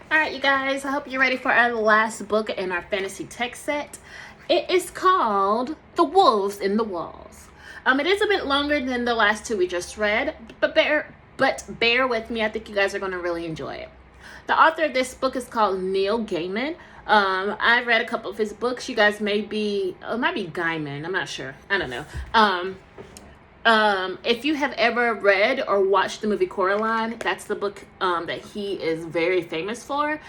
All right, you guys, I hope you're ready for our last book in our fantasy text set. It is called The Wolves in the Walls. It is a bit longer than the last two we just read, but bear with me. I think you guys are going to really enjoy it. The author of this book is called Neil Gaiman. I've read a couple of his books. You guys may be, it might be Gaiman. I'm not sure. I don't know. If you have ever read or watched the movie Coraline, that's the book that he is very famous for.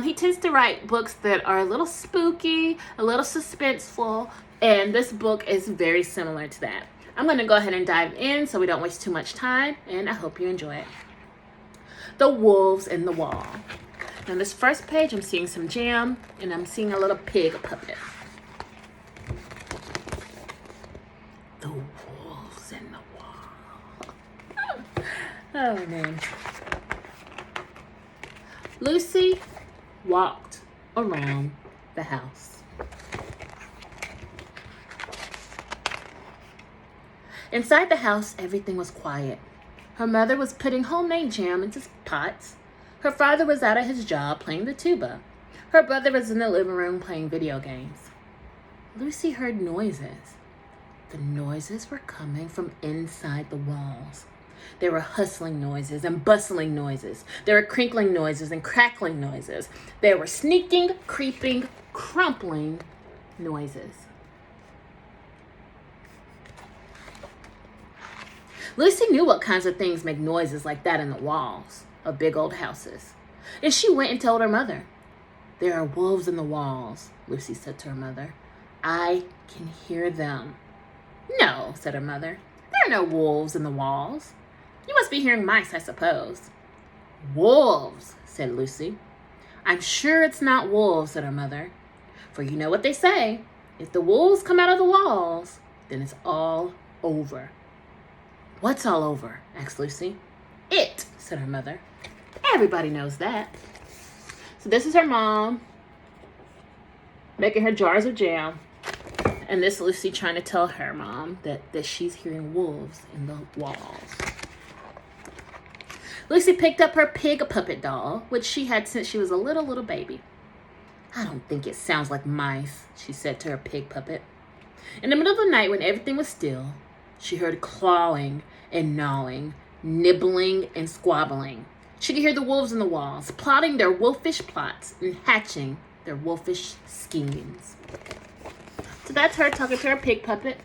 He tends to write books that are a little spooky, a little suspenseful, and this book is very similar to that. I'm going to go ahead and dive in so we don't waste too much time, and I hope you enjoy it. The Wolves in the Wall. Now, this first page, I'm seeing some jam, and I'm seeing a little pig puppet. The wolves in the wall. Oh, man. Lucy walked around the house. Inside the house, everything was quiet. Her mother was putting homemade jam into pots. Her father was out at his job playing the tuba. Her brother was in the living room playing video games. Lucy heard noises. The noises were coming from inside the walls. There were hustling noises and bustling noises. There were crinkling noises and crackling noises. There were sneaking, creeping, crumpling noises. Lucy knew what kinds of things make noises like that in the walls of big old houses. And she went and told her mother. "There are wolves in the walls," Lucy said to her mother. "I can hear them." "No," said her mother. "There are no wolves in the walls. You must be hearing mice, I suppose." "Wolves," said Lucy. "I'm sure it's not wolves," said her mother. "For you know what they say. If the wolves come out of the walls, then it's all over." "What's all over?" asked Lucy. "It," said her mother. "Everybody knows that." So this is her mom making her jars of jam. And this Lucy trying to tell her mom that she's hearing wolves in the walls. Lucy picked up her pig puppet doll, which she had since she was a little baby. "I don't think it sounds like mice," she said to her pig puppet. In the middle of the night when everything was still, she heard clawing and gnawing, nibbling and squabbling. She could hear the wolves in the walls, plotting their wolfish plots and hatching their wolfish schemes. So that's her talking to her pig puppet.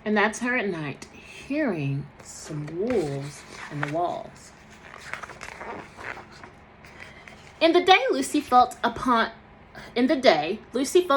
And that's her at night, hearing some wolves in the walls. In the day, Lucy felt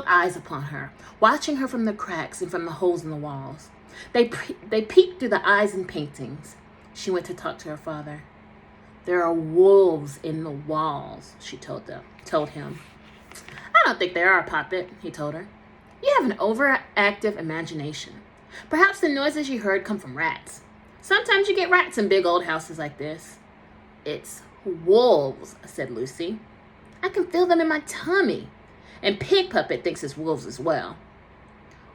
eyes upon her, watching her from the cracks and from the holes in the walls. They peeked through the eyes and paintings. She went to talk to her father. "There are wolves in the walls," she told him. "I don't think there are, Poppet," he told her. "You have an overactive imagination. Perhaps the noises you heard come from rats. Sometimes you get rats in big old houses like this." "It's wolves," said Lucy. "I can feel them in my tummy. And Pig Puppet thinks it's wolves as well."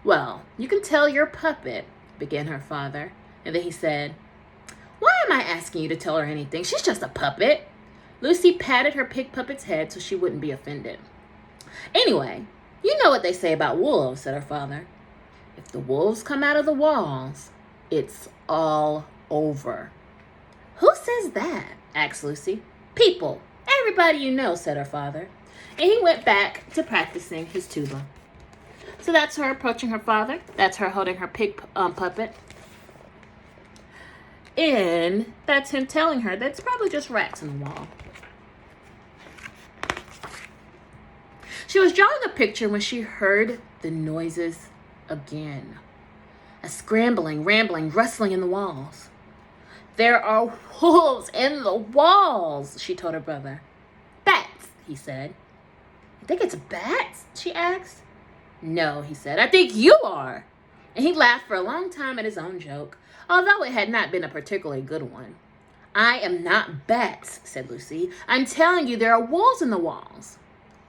"Well, you can tell your puppet," began her father. And then he said, "Why am I asking you to tell her anything? She's just a puppet." Lucy patted her pig puppet's head so she wouldn't be offended. "Anyway, you know what they say about wolves," said her father. "If the wolves come out of the walls, it's all over." "Who says that?" asked Lucy. "People. Everybody you know," said her father. And he went back to practicing his tuba. So that's her approaching her father. That's her holding her pig puppet. And that's him telling her that's probably just rats in the wall. She was drawing a picture when she heard the noises again. A scrambling, rambling, rustling in the walls. "There are wolves in the walls," she told her brother. "Bats," he said. "You think it's bats?" she asked. "No," he said. "I think you are." And he laughed for a long time at his own joke, although it had not been a particularly good one. "I am not bats," said Lucy. "I'm telling you there are wolves in the walls."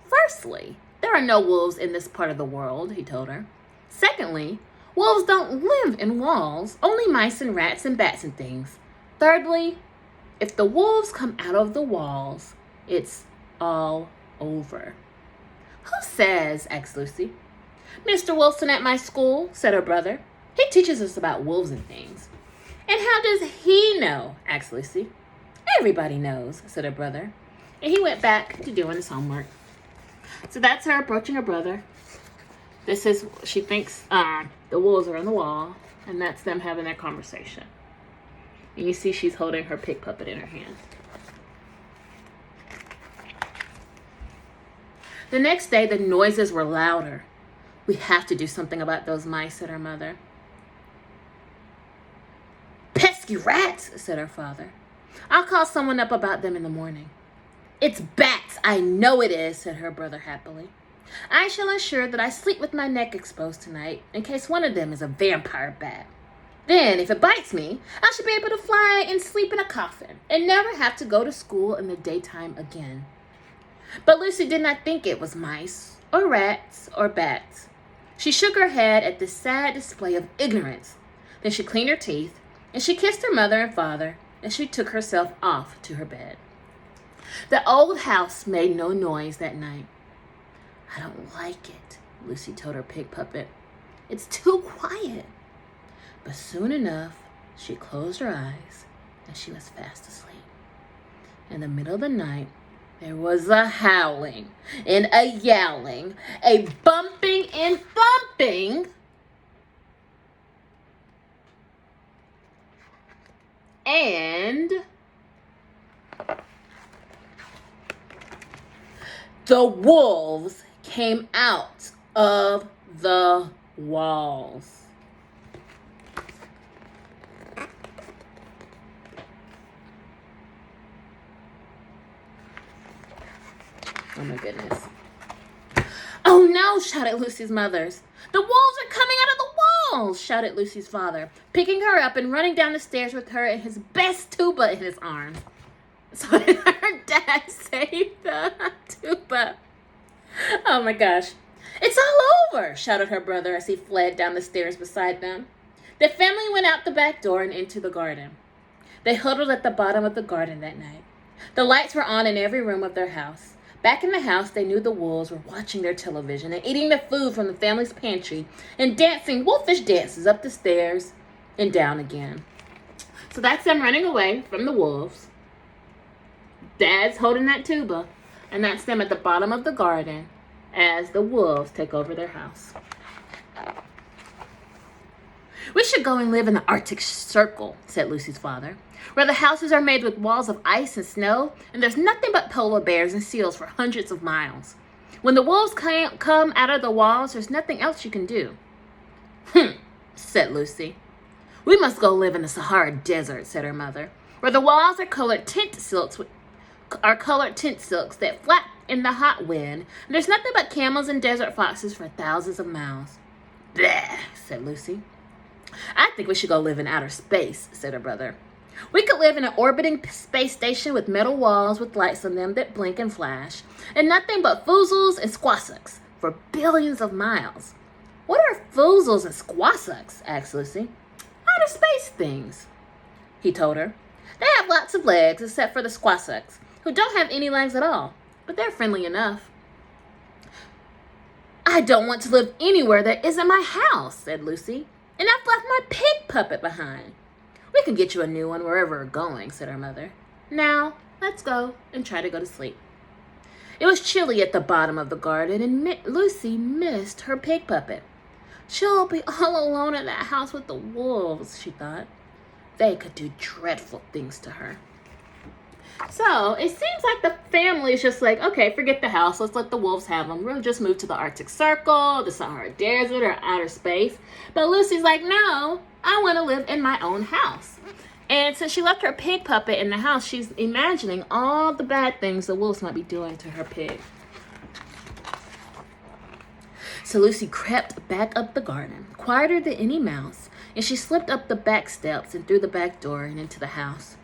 "Firstly, there are no wolves in this part of the world," he told her. "Secondly, wolves don't live in walls, only mice and rats and bats and things. Thirdly, if the wolves come out of the walls, It's all over. Who says? Asked Lucy. Mr. Wilson at my school, said her brother. He teaches us about wolves and things. And how does he know? Asked Lucy. Everybody knows, said her brother. And he went back to doing his homework. So that's her approaching her brother. This is, she thinks the wolves are on the wall, and that's them having their conversation. And you see she's holding her pig puppet in her hand. The next day, the noises were louder. We have to do something about those mice, said her mother. Pesky rats, said her father. I'll call someone up about them in the morning. It's bats, I know it is, said her brother happily. I shall ensure that I sleep with my neck exposed tonight, in case one of them is a vampire bat. Then, if it bites me, I shall be able to fly and sleep in a coffin, and never have to go to school in the daytime again. But Lucy did not think it was mice, or rats, or bats. She shook her head at this sad display of ignorance. Then she cleaned her teeth, and she kissed her mother and father, and she took herself off to her bed. The old house made no noise that night. I don't like it, Lucy told her pig puppet. It's too quiet. But soon enough, she closed her eyes, and she was fast asleep. In the middle of the night, there was a howling and a yowling, a bumping and thumping, and the wolves came out of the walls. Oh my goodness. Oh no, shouted Lucy's mothers. The wolves are coming out of the walls, shouted Lucy's father, picking her up and running down the stairs with her and his best tuba in his arms. So did her dad save the tuba? Oh my gosh. It's all over, shouted her brother as he fled down the stairs beside them. The family went out the back door and into the garden. They huddled at the bottom of the garden that night. The lights were on in every room of their house. Back in the house, they knew the wolves were watching their television and eating the food from the family's pantry and dancing wolfish dances up the stairs and down again. So that's them running away from the wolves. Dad's holding that tuba, and that's them at the bottom of the garden as the wolves take over their house. We should go and live in the Arctic Circle, said Lucy's father, where the houses are made with walls of ice and snow, and there's nothing but polar bears and seals for hundreds of miles. When the wolves come out of the walls, there's nothing else you can do. Said Lucy. We must go live in the Sahara Desert, said her mother, where the walls are colored tent silks that flap in the hot wind, and there's nothing but camels and desert foxes for thousands of miles. Bleh, said Lucy. I think we should go live in outer space, said her brother. We could live in an orbiting space station with metal walls with lights on them that blink and flash, and nothing but foozles and squassucks for billions of miles. What are foozles and squassucks? Asked Lucy. Outer space things, he told her. They have lots of legs except for the squassucks, who don't have any legs at all, but they're friendly enough. I don't want to live anywhere that isn't my house, said Lucy, and I've left my pig puppet behind. We can get you a new one wherever we're going, said her mother. Now, let's go and try to go to sleep. It was chilly at the bottom of the garden, and Lucy missed her pig puppet. She'll be all alone in that house with the wolves, she thought. They could do dreadful things to her. So, it seems like the family is just like, okay, forget the house. Let's let the wolves have them. We'll just move to the Arctic Circle, the Sahara Desert, or outer space. But Lucy's like, no, I want to live in my own house. And since she left her pig puppet in the house, she's imagining all the bad things the wolves might be doing to her pig. So Lucy crept back up the garden, quieter than any mouse, and she slipped up the back steps and through the back door and into the house.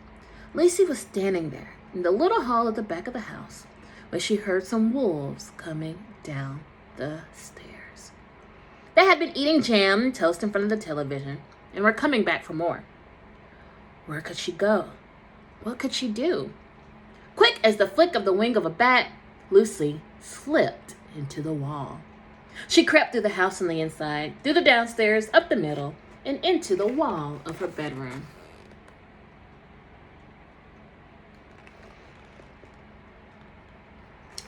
Lucy was standing there in the little hall at the back of the house when she heard some wolves coming down the stairs. They had been eating jam and toast in front of the television and were coming back for more. Where could she go? What could she do? Quick as the flick of the wing of a bat, Lucy slipped into the wall. She crept through the house on the inside, through the downstairs, up the middle, and into the wall of her bedroom.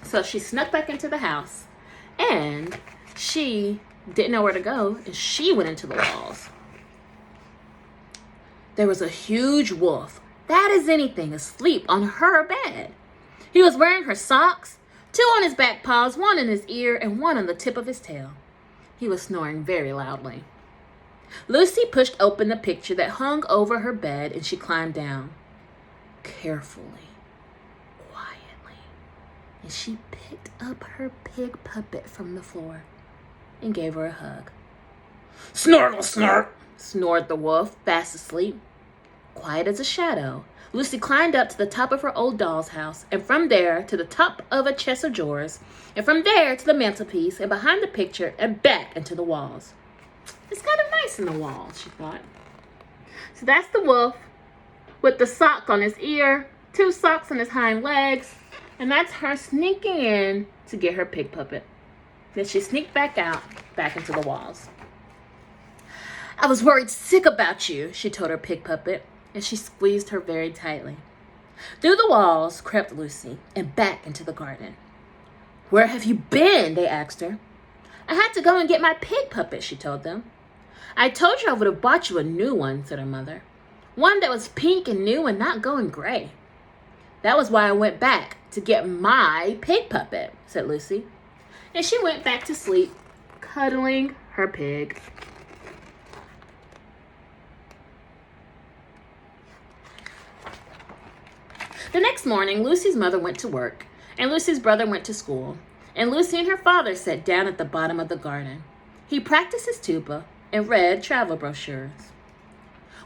So she snuck back into the house, and she didn't know where to go, and she went into the walls. There was a huge wolf, fat as anything, asleep on her bed. He was wearing her socks, 2 on his back paws, 1 in his ear, and 1 on the tip of his tail. He was snoring very loudly. Lucy pushed open the picture that hung over her bed, and she climbed down. Carefully, quietly, and she picked up her pig puppet from the floor and gave her a hug. "Snortle, snort," snored the wolf, fast asleep. Quiet as a shadow, Lucy climbed up to the top of her old doll's house, and from there to the top of a chest of drawers, and from there to the mantelpiece, and behind the picture, and back into the walls. It's kind of nice in the walls, she thought. So that's the wolf with the sock on his ear, 2 socks on his hind legs, and that's her sneaking in to get her pig puppet. Then she sneaked back out, back into the walls. "I was worried sick about you," she told her pig puppet, and she squeezed her very tightly. Through the walls crept Lucy, and back into the garden. "Where have you been?" they asked her. "I had to go and get my pig puppet," she told them. "I told you I would have bought you a new one," said her mother. "One that was pink and new and not going gray." "That was why I went back, to get my pig puppet," said Lucy. And she went back to sleep, cuddling her pig. The next morning, Lucy's mother went to work, and Lucy's brother went to school, and Lucy and her father sat down at the bottom of the garden. He practiced his tuba and read travel brochures.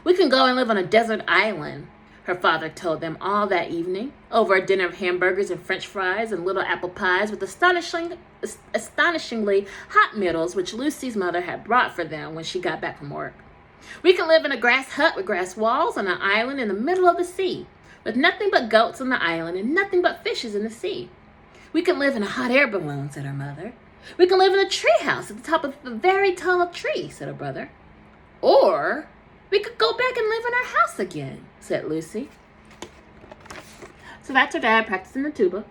"We can go and live on a desert island," her father told them all that evening, over a dinner of hamburgers and French fries and little apple pies with astonishingly hot meals which Lucy's mother had brought for them when she got back from work. "We can live in a grass hut with grass walls on an island in the middle of the sea, with nothing but goats on the island and nothing but fishes in the sea. We can live in a hot air balloon," said her mother. "We can live in a tree house at the top of a very tall tree," said her brother. "Or we could go back and live in our house again," said Lucy. So that's her dad practicing the tuba,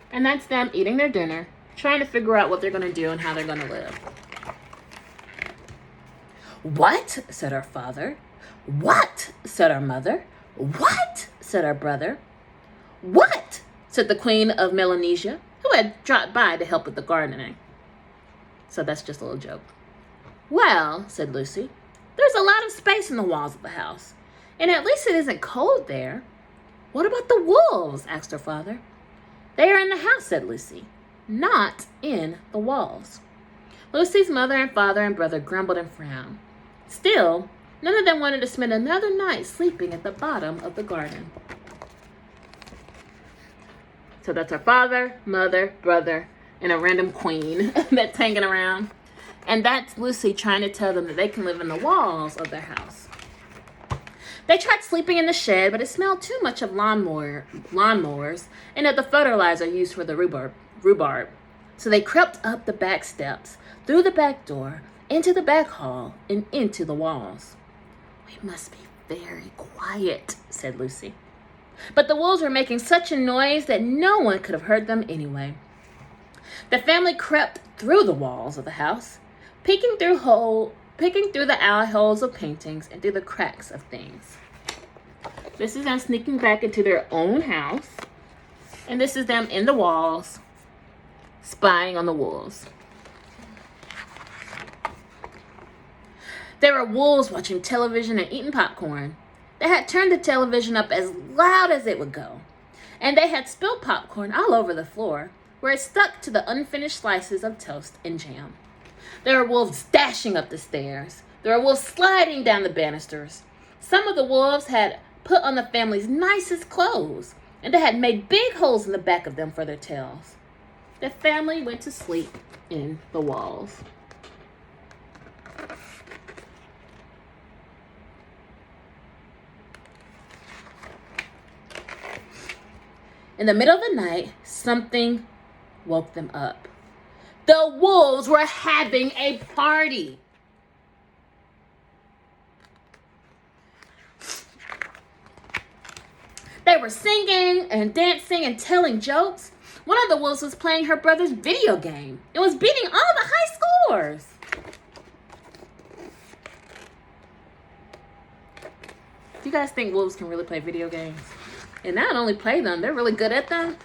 and that's them eating their dinner, trying to figure out what they're going to do and how they're going to live. "What?" said her father. "What?" said her mother. "What?" said her brother. "What?" said the Queen of Melanesia, who had dropped by to help with the gardening. So that's just a little joke. "Well," said Lucy, "there's a lot of space in the walls of the house, and at least it isn't cold there." "What about the wolves?" asked her father. "They are in the house," said Lucy, "not in the walls." Lucy's mother and father and brother grumbled and frowned. Still, none of them wanted to spend another night sleeping at the bottom of the garden. So that's our father, mother, brother, and a random queen that's hanging around. And that's Lucy trying to tell them that they can live in the walls of their house. They tried sleeping in the shed, but it smelled too much of lawnmowers and of the fertilizer used for the rhubarb. So they crept up the back steps, through the back door, into the back hall, and into the walls. "We must be very quiet," said Lucy. But the wolves were making such a noise that no one could have heard them anyway. The family crept through the walls of the house, peeking through the eye holes of paintings and through the cracks of things. This is them sneaking back into their own house, and this is them in the walls, spying on the wolves. There were wolves watching television and eating popcorn. They had turned the television up as loud as it would go, and they had spilled popcorn all over the floor, where it stuck to the unfinished slices of toast and jam. There were wolves dashing up the stairs. There were wolves sliding down the banisters. Some of the wolves had put on the family's nicest clothes, and they had made big holes in the back of them for their tails. The family went to sleep in the walls. In the middle of the night, something woke them up. The wolves were having a party. They were singing and dancing and telling jokes. One of the wolves was playing her brother's video game. It was beating all the high scores. Do you guys think wolves can really play video games? And not only play them, they're really good at them.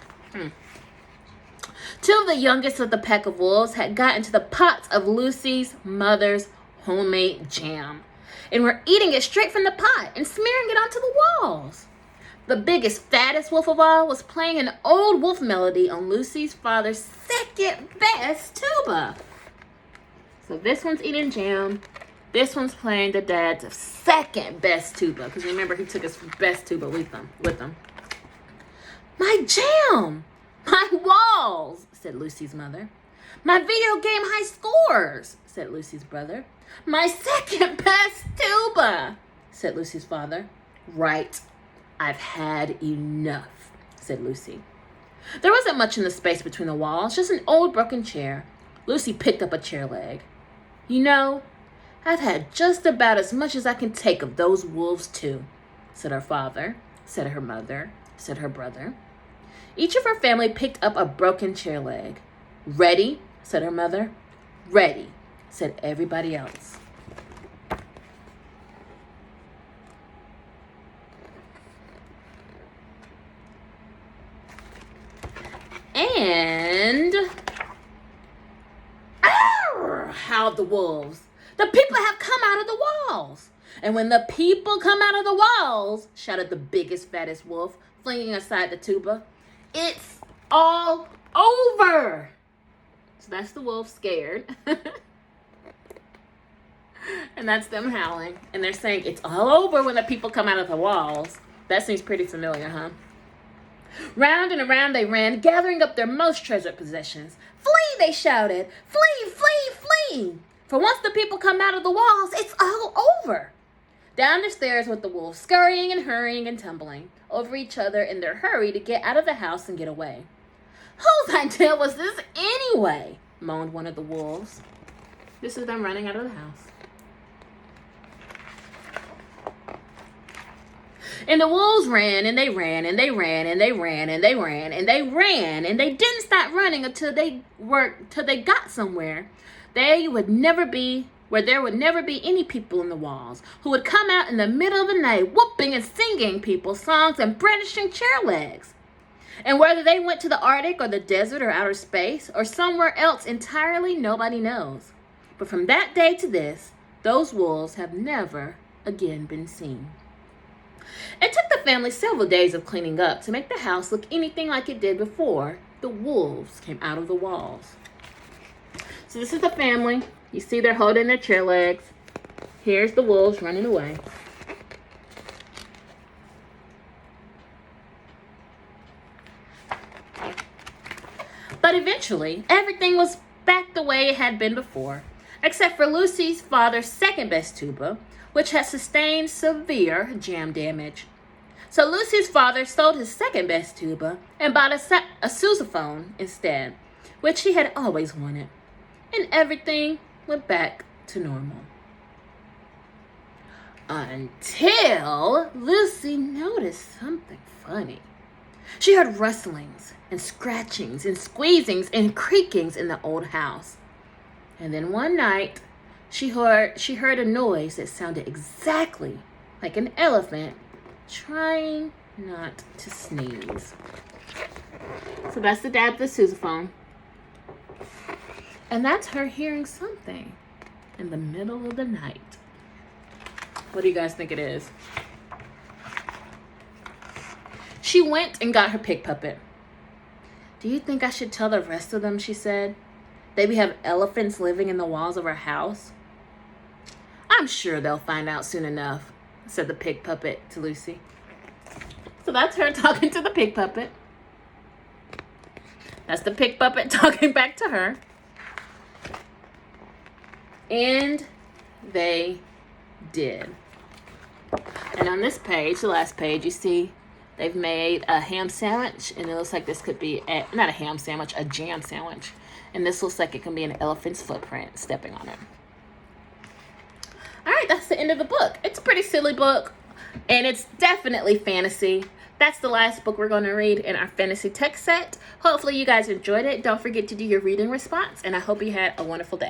Two of the youngest of the pack of wolves had gotten to the pots of Lucy's mother's homemade jam and were eating it straight from the pot and smearing it onto the walls. The biggest, fattest wolf of all was playing an old wolf melody on Lucy's father's second best tuba. So this one's eating jam. This one's playing the dad's second best tuba. Because remember, he took his best tuba with him. My jam! My walls, said Lucy's mother. My video game high scores, said Lucy's brother. My second best tuba, said Lucy's father. Right. I've had enough, said Lucy. There wasn't much in the space between the walls, just an old broken chair. Lucy picked up a chair leg. You know, I've had just about as much as I can take of those wolves too, said her father, said her mother, said her brother. Each of her family picked up a broken chair leg. Ready, said her mother. Ready, said everybody else. And howled the wolves. The people have come out of the walls. And when the people come out of the walls, shouted the biggest, fattest wolf, flinging aside the tuba, it's all over. So that's the wolf scared. And that's them howling. And they're saying it's all over when the people come out of the walls. That seems pretty familiar, huh? Round and around they ran, gathering up their most treasured possessions. Flee, they shouted. Flee, flee, flee. For once the people come out of the walls, it's all over. Down the stairs went the wolves, scurrying and hurrying and tumbling over each other in their hurry to get out of the house and get away. Whose idea was this anyway? Moaned one of the wolves. This is them running out of the house. And the wolves ran and they ran and they ran and they ran and they ran and they ran and they didn't stop running until they got somewhere where there would never be any people in the walls who would come out in the middle of the night whooping and singing people's songs and brandishing chair legs. And whether they went to the Arctic or the desert or outer space or somewhere else entirely, nobody knows. But from that day to this, those wolves have never again been seen. It took the family several days of cleaning up to make the house look anything like it did before the wolves came out of the walls. So this is the family. You see they're holding their chair legs. Here's the wolves running away. But eventually, everything was back the way it had been before, except for Lucy's father's second best tuba, which had sustained severe jam damage. So Lucy's father sold his second best tuba and bought a sousaphone instead, which he had always wanted. And everything went back to normal. Until Lucy noticed something funny. She heard rustlings and scratchings and squeezings and creakings in the old house. And then one night, she heard a noise that sounded exactly like an elephant trying not to sneeze. So that's the dad with the sousaphone. And that's her hearing something in the middle of the night. What do you guys think it is? She went and got her pig puppet. Do you think I should tell the rest of them, she said? Maybe have elephants living in the walls of our house? I'm sure they'll find out soon enough, said the pig puppet to Lucy. So that's her talking to the pig puppet. That's the pig puppet talking back to her. And they did. And on this page, the last page, you see They've made a ham sandwich, and it looks like this could be, not a ham sandwich, a jam sandwich. And this looks like it can be an elephant's footprint stepping on it. All right, that's the end of the book. It's a pretty silly book, and it's definitely fantasy. That's the last book we're going to read in our fantasy text set. Hopefully you guys enjoyed it. Don't forget to do your reading response, and I hope you had a wonderful day.